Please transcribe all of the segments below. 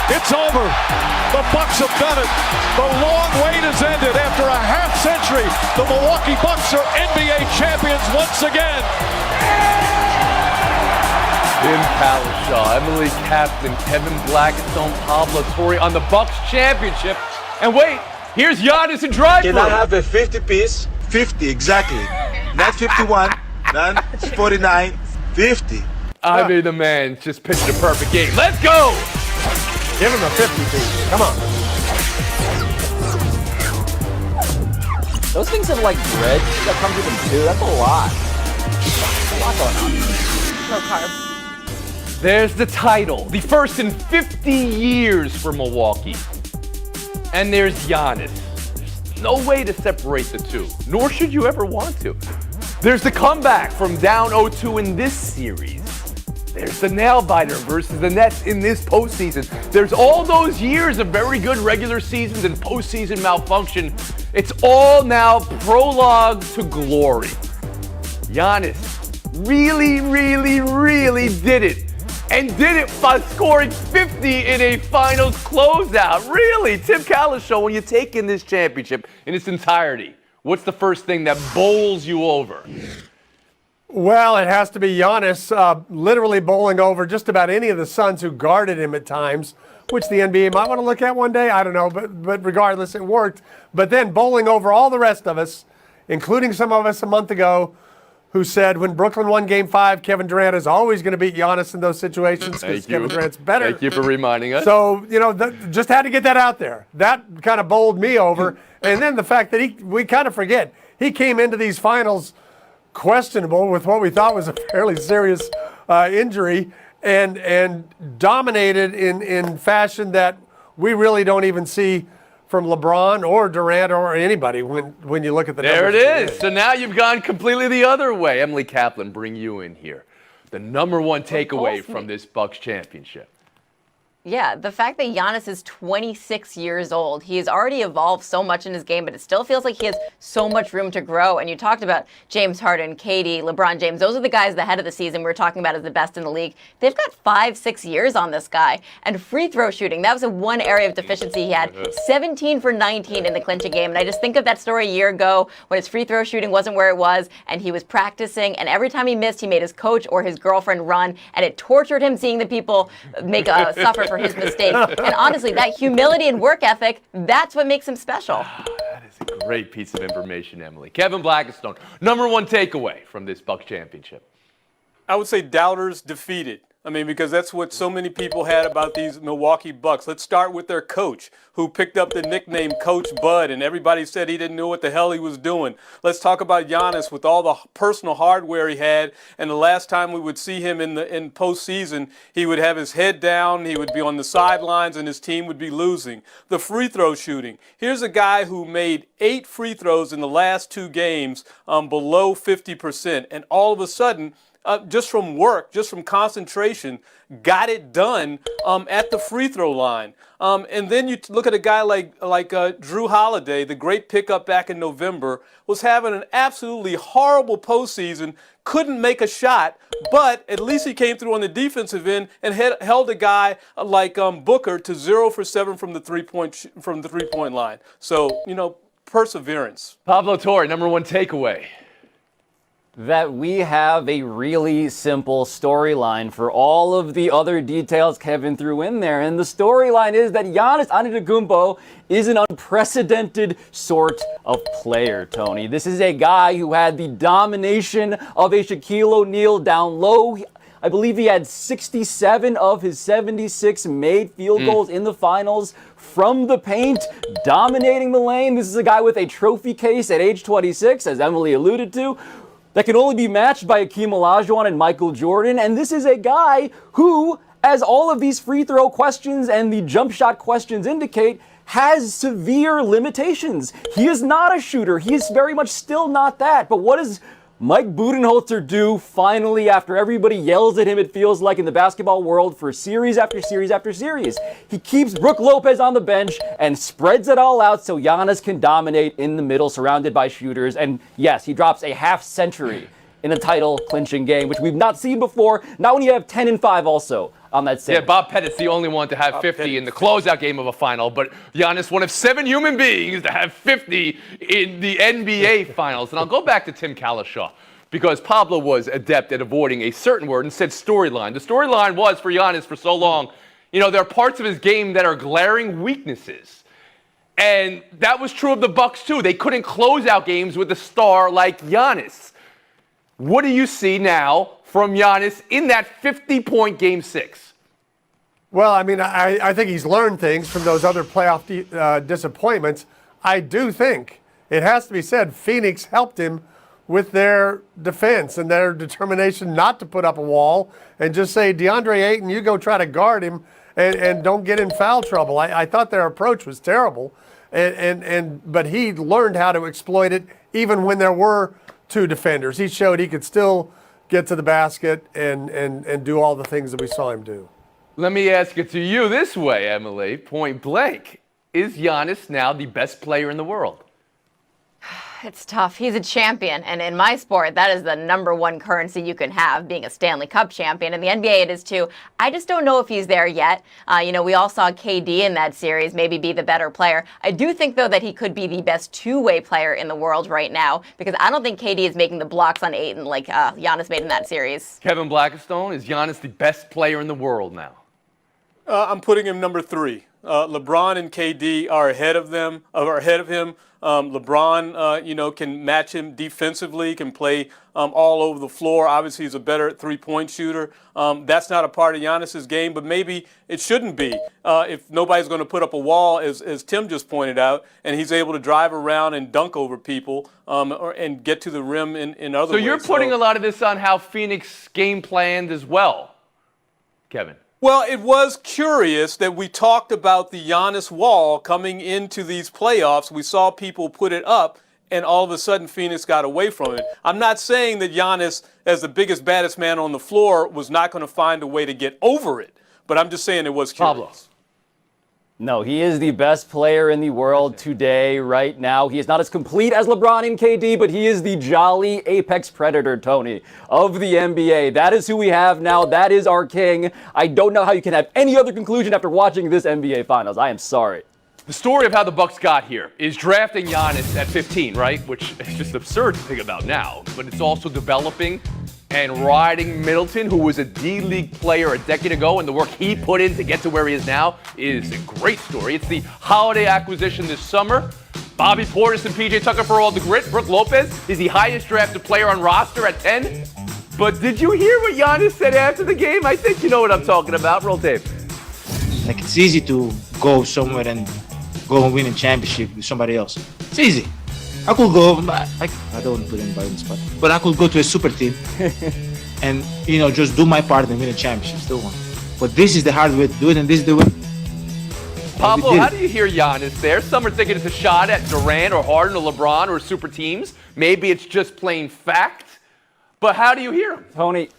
It's over. The Bucks have done it. The long wait has ended. After a half century, the Milwaukee Bucks are NBA champions once again. Tim Calishaw, Emily Kaplan, Kevin Blackstone, Pablo Torre on the Bucks championship. And wait, here's Giannis and drive-through. Can I have a 50 piece? 50, exactly. Not 51, not 49, 50. I mean, the man just pitched a perfect game. Let's go! Give him a 50 piece. Come on. Those things have like bread that comes with them too. That's a lot. A lot going on. No carbs. There's the title, the first in 50 years for Milwaukee. And there's Giannis. There's no way to separate the two, nor should you ever want to. There's the comeback from down 0-2 in this series. There's the nail-biter versus the Nets in this postseason. There's all those years of very good regular seasons and postseason malfunction. It's all now prologue to glory. Giannis really, really, really did it. And did it by scoring 50 in a finals closeout. Really, Tim Calishaw, when you take in this championship in its entirety, what's the first thing that bowls you over? Well, it has to be Giannis literally bowling over just about any of the Suns who guarded him at times, which the NBA might want to look at one day. I don't know, but regardless, it worked. But then bowling over all the rest of us, including some of us a month ago, who said when Brooklyn won Game 5, Kevin Durant is always going to beat Giannis in those situations because Kevin Durant's better. Thank you for reminding us. So, just had to get that out there. That kind of bowled me over. And then the fact that we kind of forget, he came into these finals questionable with what we thought was a fairly serious injury and dominated in fashion that we really don't even see from LeBron or Durant or anybody when you look at the numbers. There it is. Today. So now you've gone completely the other way. Emily Kaplan, bring you in here. The number one takeaway from this Bucks championship. Yeah, the fact that Giannis is 26 years old, he has already evolved so much in his game, but it still feels like he has so much room to grow. And you talked about James Harden, KD, LeBron James. Those are the guys ahead of the season we were talking about as the best in the league. They've got 5-6 years on this guy. And free throw shooting, that was the one area of deficiency he had. 17 for 19 in the clinching game. And I just think of that story a year ago when his free throw shooting wasn't where it was and he was practicing. And every time he missed, he made his coach or his girlfriend run. And it tortured him seeing the people suffer for his mistake. And honestly, that humility and work ethic, that's what makes him special. That is a great piece of information, Emily. Kevin Blackstone, number one takeaway from this Bucks championship. I would say doubters defeated. I mean, because that's what so many people had about these Milwaukee Bucks. Let's start with their coach, who picked up the nickname Coach Bud, and everybody said he didn't know what the hell he was doing. Let's talk about Giannis with all the personal hardware he had, and the last time we would see him in postseason, he would have his head down, he would be on the sidelines, and his team would be losing. The free throw shooting. Here's a guy who made 8 free throws in the last 2 games below 50%, and all of a sudden, just from work, just from concentration, got it done at the free throw line. And then you look at a guy like Drew Holiday, the great pickup back in November, was having an absolutely horrible postseason, couldn't make a shot, but at least he came through on the defensive end and held a guy like Booker to 0 for 7 from the three-point line. So, perseverance. Pablo Torre, number one takeaway. That we have a really simple storyline for all of the other details Kevin threw in there. And the storyline is that Giannis Antetokounmpo is an unprecedented sort of player, Tony. This is a guy who had the domination of a Shaquille O'Neal down low. I believe he had 67 of his 76 made field goals in the finals from the paint, dominating the lane. This is a guy with a trophy case at age 26, as Emily alluded to, that can only be matched by Akeem Olajuwon and Michael Jordan. And this is a guy who, as all of these free throw questions and the jump shot questions indicate, has severe limitations. He is not a shooter. He is very much still not that. But what does Mike Budenholzer do finally after everybody yells at him, it feels like, in the basketball world for series after series after series? He keeps Brook Lopez on the bench and spreads it all out so Giannis can dominate in the middle surrounded by shooters. And yes, he drops a half century in a title clinching game, which we've not seen before. Not when you have 10-5 also on that same. Yeah, Bob Pettit's the only one to have 50 in the closeout game of a final, but Giannis, one of 7 human beings to have 50 in the NBA Finals. And I'll go back to Tim Kalishaw, because Pablo was adept at avoiding a certain word and said storyline. The storyline was for Giannis for so long, there are parts of his game that are glaring weaknesses. And that was true of the Bucks too. They couldn't close out games with a star like Giannis. What do you see now from Giannis in that 50-point Game 6? Well, I mean, I think he's learned things from those other playoff disappointments. I do think, it has to be said, Phoenix helped him with their defense and their determination not to put up a wall and just say, DeAndre Ayton, you go try to guard him and don't get in foul trouble. I thought their approach was terrible, but he learned how to exploit it even when there were 2 defenders. He showed he could still get to the basket and do all the things that we saw him do. Let me ask it to you this way, Emily, point blank. Is Giannis now the best player in the world? It's tough. He's a champion, and in my sport, that is the #1 currency you can have, being a Stanley Cup champion. In the NBA, it is too. I just don't know if he's there yet. We all saw KD in that series maybe be the better player. I do think, though, that he could be the best two-way player in the world right now, because I don't think KD is making the blocks on Ayton like Giannis made in that series. Kevin Blackstone, is Giannis the best player in the world now? I'm putting him number 3. LeBron and KD are ahead of him. LeBron, can match him defensively, can play all over the floor. Obviously, he's a better 3-point shooter. That's not a part of Giannis's game, but maybe it shouldn't be if nobody's going to put up a wall, as Tim just pointed out, and he's able to drive around and dunk over people and get to the rim in other ways. So you're putting a lot of this on how Phoenix game planned as well, Kevin. Well, it was curious that we talked about the Giannis wall coming into these playoffs. We saw people put it up, and all of a sudden Phoenix got away from it. I'm not saying that Giannis, as the biggest, baddest man on the floor, was not going to find a way to get over it, but I'm just saying it was curious. Pablo. No, he is the best player in the world today, right now. He is not as complete as LeBron and KD, but he is the jolly apex predator, Tony, of the NBA. That is who we have now. That is our king. I don't know how you can have any other conclusion after watching this NBA Finals. I am sorry. The story of how the Bucks got here is drafting Giannis at 15, right? Which is just absurd to think about now. But it's also developing and riding Middleton, who was a D-League player a decade ago, and the work he put in to get to where he is now is a great story. It's the holiday acquisition this summer. Bobby Portis and PJ Tucker for all the grit. Brook Lopez is the highest drafted player on roster at 10. But did you hear what Giannis said after the game? I think you know what I'm talking about. Roll tape. Like, it's easy to go somewhere and go and win a championship with somebody else. It's easy. I could go, I don't want to put anybody on the spot, but I could go to a super team and, just do my part and win a championship, still one. But this is the hard way to do it, and this is the way. Pablo, how do you hear Giannis there? Some are thinking it's a shot at Durant or Harden or LeBron or super teams. Maybe it's just plain fact. But how do you hear him? Tony,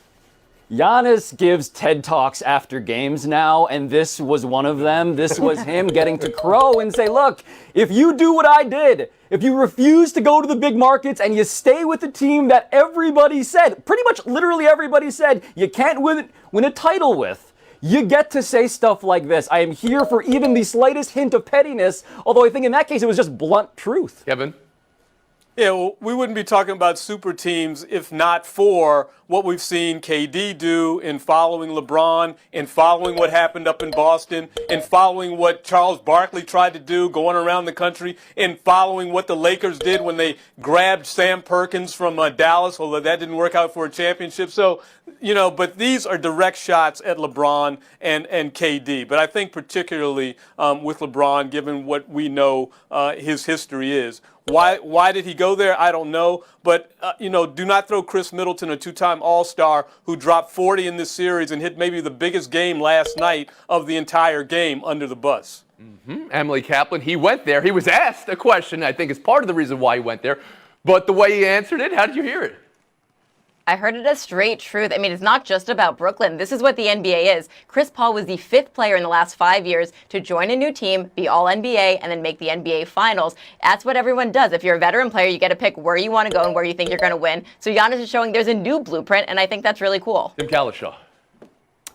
Giannis gives TED Talks after games now, and this was one of them. This was him getting to crow and say, look, if you do what I did, if you refuse to go to the big markets and you stay with the team that everybody said, pretty much literally everybody said, you can't win a title with, you get to say stuff like this. I am here for even the slightest hint of pettiness, although I think in that case it was just blunt truth. Kevin? Yeah, well, we wouldn't be talking about super teams if not for what we've seen KD do in following LeBron, in following what happened up in Boston, in following what Charles Barkley tried to do going around the country, in following what the Lakers did when they grabbed Sam Perkins from Dallas, although that didn't work out for a championship. So, but these are direct shots at LeBron and KD. But I think particularly with LeBron, given what we know his history is. Why did he go there? I don't know. But, do not throw Chris Middleton, a 2-time All-Star who dropped 40 in this series and hit maybe the biggest game last night of the entire game, under the bus. Mm-hmm. Emily Kaplan, he went there. He was asked a question, I think is part of the reason why he went there. But the way he answered it, how did you hear it? I heard it as straight truth. I mean, it's not just about Brooklyn. This is what the NBA is. Chris Paul was the 5th player in the last 5 years to join a new team, be all NBA, and then make the NBA Finals. That's what everyone does. If you're a veteran player, you get to pick where you want to go and where you think you're going to win. So Giannis is showing there's a new blueprint, and I think that's really cool. Tim Kalishaw.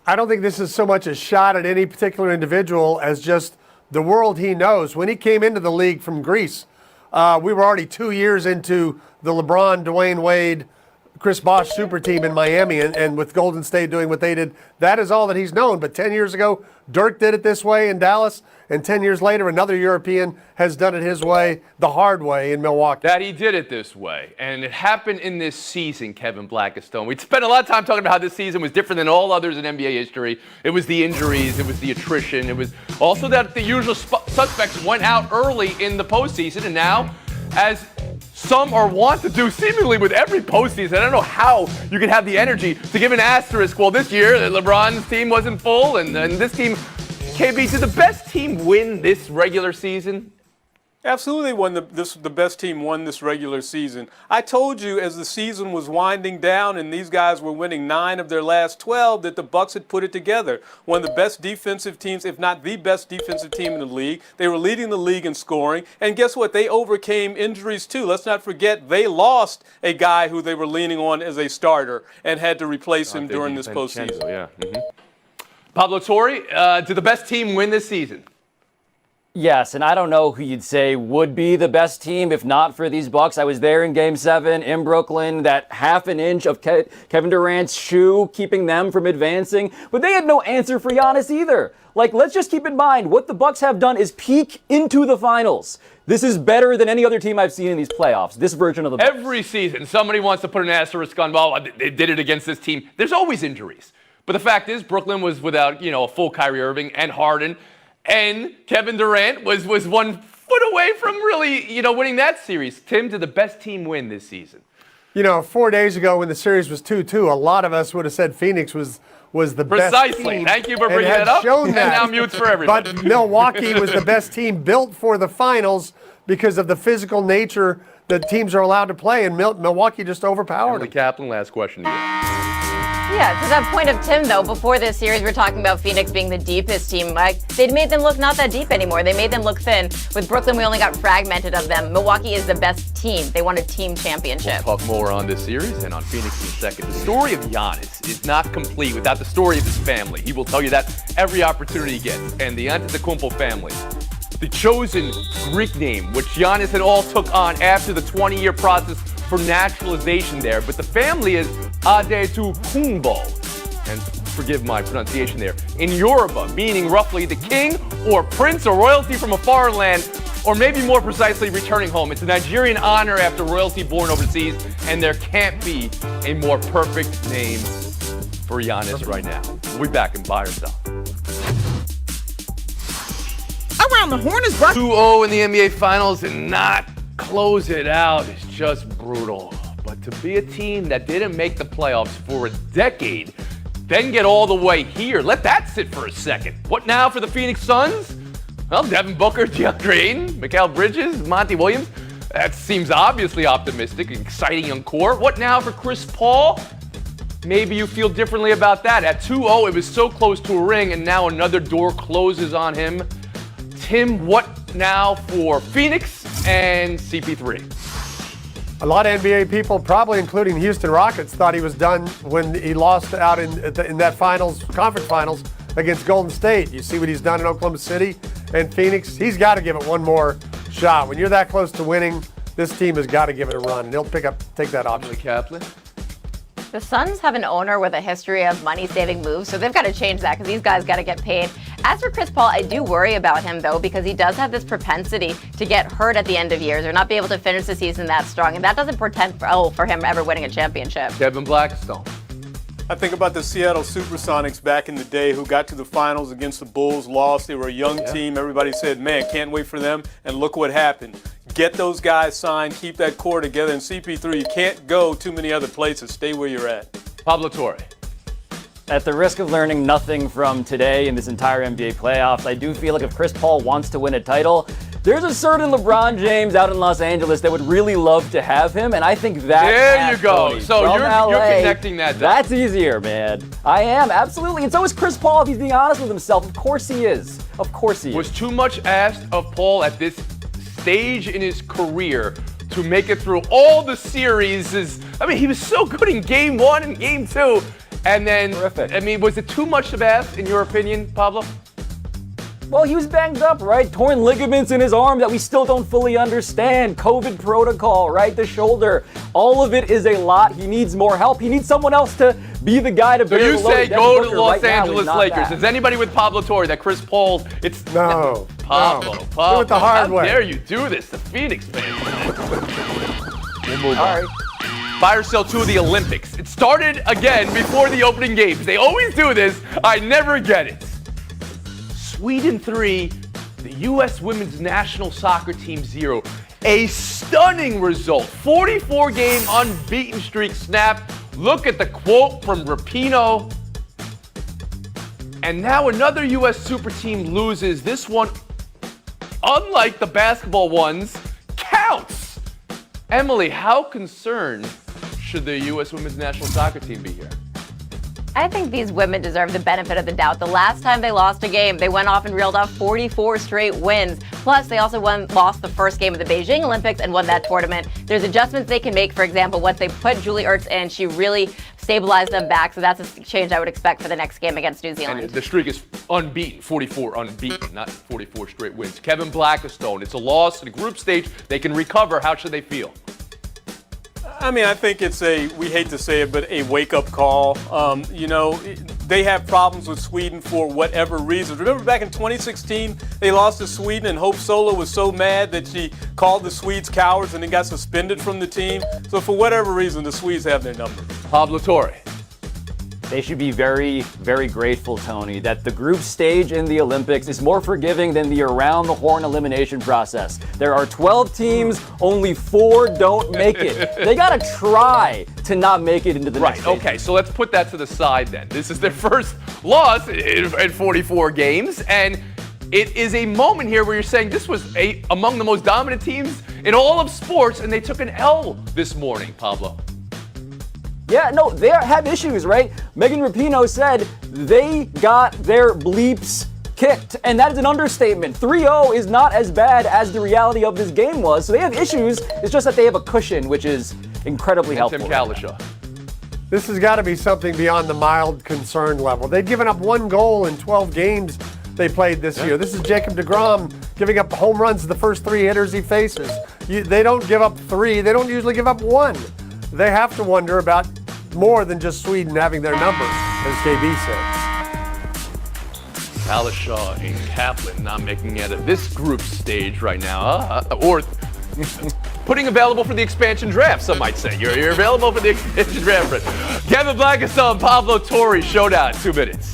I don't think this is so much a shot at any particular individual as just the world he knows. When he came into the league from Greece, we were already 2 years into the LeBron, Dwayne Wade, Chris Bosh super team in Miami, and with Golden State doing what they did. That is all that he's known. But 10 years ago, Dirk did it this way in Dallas, and 10 years later, another European has done it his way, the hard way in Milwaukee. That he did it this way, and it happened in this season, Kevin Blackistone. We spent a lot of time talking about how this season was different than all others in NBA history. It was the injuries, it was the attrition, it was also that the usual suspects went out early in the postseason, and now, as some are wont to do seemingly with every postseason, I don't know how you can have the energy to give an asterisk. Well, this year, LeBron's team wasn't full, and this team, KB, did the best team win this regular season? Absolutely, the best team won this regular season. I told you as the season was winding down and these guys were winning 9 of their last 12 that the Bucks had put it together. One of the best defensive teams, if not the best defensive team in the league. They were leading the league in scoring. And guess what? They overcame injuries too. Let's not forget they lost a guy who they were leaning on as a starter and had to replace him during this postseason. Yeah. Pablo Torre, did the best team win this season? Yes, and I don't know who you'd say would be the best team if not for these Bucks. I was there in Game 7 in Brooklyn, that half an inch of Kevin Durant's shoe keeping them from advancing, but they had no answer for Giannis either. Like, let's just keep in mind, what the Bucks have done is peak into the finals. This is better than any other team I've seen in these playoffs, this version of the Bucks. Every season, somebody wants to put an asterisk on, well, they did it against this team. There's always injuries. But the fact is, Brooklyn was without, a full Kyrie Irving and Harden. And Kevin Durant was 1 foot away from really, winning that series. Tim, did the best team win this season? 4 days ago when the series was 2-2, a lot of us would have said Phoenix was the best team. Precisely. Thank you for bringing that up. Shown that. And now mutes for everybody. But Milwaukee was the best team built for the finals because of the physical nature that teams are allowed to play, and Milwaukee just overpowered them. Kaplan, last question to you. Yeah, to that point of Tim, though, before this series, we're talking about Phoenix being the deepest team. They'd made them look not that deep anymore. They made them look thin. With Brooklyn, we only got fragmented of them. Milwaukee is the best team. They won a team championship. We'll talk more on this series and on Phoenix in a second. The story of Giannis is not complete without the story of his family. He will tell you that every opportunity he gets. And the Antetokounmpo family, the chosen Greek name, which Giannis had all took on after the 20-year process for naturalization there. But the family is Antetokounmpo, and forgive my pronunciation there, in Yoruba, meaning roughly the king or prince or royalty from a foreign land, or maybe more precisely returning home. It's a Nigerian honor after royalty born overseas, and there can't be a more perfect name for Giannis right now. We'll be back in Buy or Sell. Around the Horn is brought 2-0 in the NBA Finals and not close it out is just brutal. But to be a team that didn't make the playoffs for a decade, then get all the way here, let that sit for a second. What now for the Phoenix Suns? Well, Devin Booker, DeAndre Ayton, Mikal Bridges, Monty Williams. That seems obviously optimistic, exciting young core. What now for Chris Paul? Maybe you feel differently about that. At 2-0, it was so close to a ring, and now another door closes on him. Tim, what now for Phoenix and CP3? A lot of NBA people, probably including the Houston Rockets, thought he was done when he lost out in that conference finals against Golden State. You see what he's done in Oklahoma City and Phoenix. He's got to give it one more shot. When you're that close to winning, this team has got to give it a run, and he'll take that option. Kaplan? The Suns have an owner with a history of money-saving moves, so they've got to change that because these guys got to get paid. As for Chris Paul, I do worry about him, though, because he does have this propensity to get hurt at the end of years or not be able to finish the season that strong, and that doesn't portend for him ever winning a championship. Kevin Blackstone. I think about the Seattle Supersonics back in the day who got to the finals against the Bulls, lost. They were a young team. Everybody said, man, can't wait for them. And look what happened. Get those guys signed, keep that core together. And CP3, you can't go too many other places. Stay where you're at. Pablo Torre. At the risk of learning nothing from today in this entire NBA playoffs, I do feel like if Chris Paul wants to win a title, there's a certain LeBron James out in Los Angeles that would really love to have him, and I think that. There you go. Tony, So you're connecting that. That's easier, man. I am, absolutely. And so is Chris Paul, if he's being honest with himself. Of course he is. Of course he is. Was too much asked of Paul at this stage in his career to make it through all the series. He was so good in Game 1 and Game 2. And then, Terrific. I mean, was it too much to ask, in your opinion, Pablo? Well, he was banged up, right? Torn ligaments in his arm that we still don't fully understand. COVID protocol, right? The shoulder. All of it is a lot. He needs more help. He needs someone else to be the guy to So bear you the load. say Devin go to Booker Los right now is Angeles not Lakers. that. Is anybody with Pablo Torre that Chris Paul's? It's No. Pablo. No. Pablo. Do it the hard How way. dare you do this? The Phoenix fans. We'll move All on. right. Buy or sell to the Olympics. It started again before the opening games. They always do this. I never get it. Sweden 3, the U.S. women's national soccer team 0. A stunning result. 44-game unbeaten streak snapped. Look at the quote from Rapinoe. And now another U.S. super team loses. This one, unlike the basketball ones, counts. Emily, how concerned should the U.S. women's national soccer team be here? I think these women deserve the benefit of the doubt. The last time they lost a game, they went off and reeled off 44 straight wins. Plus, they also lost the first game of the Beijing Olympics and won that tournament. There's adjustments they can make. For example, once they put Julie Ertz in, she really stabilized them back. So that's a change I would expect for the next game against New Zealand. And the streak is unbeaten, 44 unbeaten, not 44 straight wins. Kevin Blackistone, it's a loss in the group stage. They can recover. How should they feel? I mean, I think it's we hate to say it, but a wake-up call. They have problems with Sweden for whatever reasons. Remember back in 2016, they lost to Sweden, and Hope Solo was so mad that she called the Swedes cowards and then got suspended from the team. So for whatever reason, the Swedes have their number. Pablo Torre. They should be very, very grateful, Tony, that the group stage in the Olympics is more forgiving than the around-the-horn elimination process. There are 12 teams, only 4 don't make it. They gotta try to not make it into the next Right, stage. okay, so let's put that to the side then. This is their first loss in 44 games, and it is a moment here where you're saying this was among the most dominant teams in all of sports, and they took an L this morning, Pablo. Yeah, no, they have issues, right? Megan Rapinoe said they got their bleeps kicked, and that is an understatement. 3-0 is not as bad as the reality of this game was, so they have issues. It's just that they have a cushion, which is incredibly helpful. Tim Kalishaw. This has got to be something beyond the mild concern level. They've given up 1 goal in 12 games they played this year. This is Jacob deGrom giving up home runs to the first 3 hitters he faces. They don't give up 3. They don't usually give up 1. They have to wonder about more than just Sweden having their number, as KB said. Kalishaw and Kaplan not making it of this group stage right now, or putting available for the expansion draft, some might say. You're available for the expansion draft. Kevin Blackistone, Pablo Torre, showdown, 2 minutes.